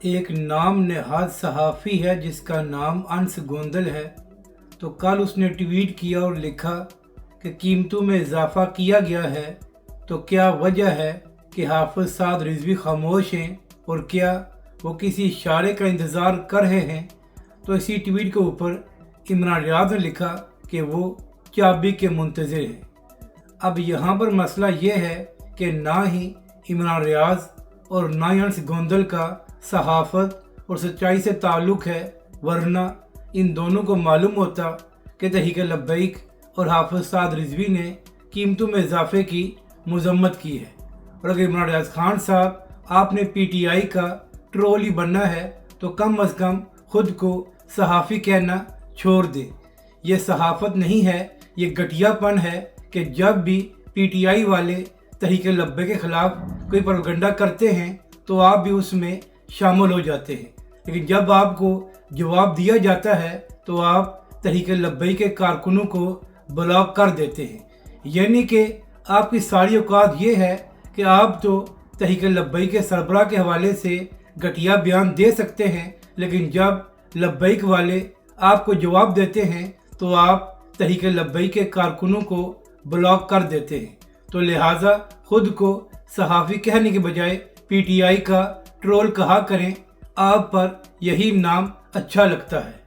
एक नाम नहाद सहाफ़ी है जिसका नाम अनस गोंदल है। तो कल उसने ट्वीट किया और लिखा कि कीमतों में इजाफा किया गया है, तो क्या वजह है कि हाफिज साद रिजवी खामोश हैं और क्या वो किसी इशारे का इंतज़ार कर रहे हैं। तो इसी ट्वीट के ऊपर इमरान रियाज ने लिखा कि वो चाबी के मुंतज़िर हैं। अब यहाँ पर मसला ये है कि ना ही इमरान रियाज और ना ही अनस गोंदल का सहाफ़त और सच्चाई से ताल्लुक़ है, वरना इन दोनों को मालूम होता कि तहरीक लब्बैक और हाफिज साद रिजवी ने कीमतों में इजाफे की मजम्मत की है। और अगर इमरान रियाज खान साहब आपने PTI का ट्रोल ही बनना है तो कम अज़ कम खुद को सहाफ़ी कहना छोड़ दे। ये सहाफ़त नहीं है, ये घटियापन है कि जब भी PTI वाले तहरीक लब्बैक के ख़िलाफ़ कोई प्रोपेगेंडा करते हैं तो आप भी उसमें शामिल हो जाते हैं, लेकिन जब आपको जवाब दिया जाता है तो आप तहरीक लब्बैक के कारकुनों को ब्लॉक कर देते हैं। यानी कि आपकी सारी औकात ये है कि आप तो तहरीक लब्बैक के सरबराह के हवाले से घटिया बयान दे सकते हैं, लेकिन जब लब्बैक वाले आपको जवाब देते हैं तो आप तहरीक लब्बैक के कारकुनों को ब्लॉक कर देते हैं। तो लिहाजा खुद को सहाफ़ी कहने के बजाय PTI का ट्रोल कहा करें, आप पर यही नाम अच्छा लगता है।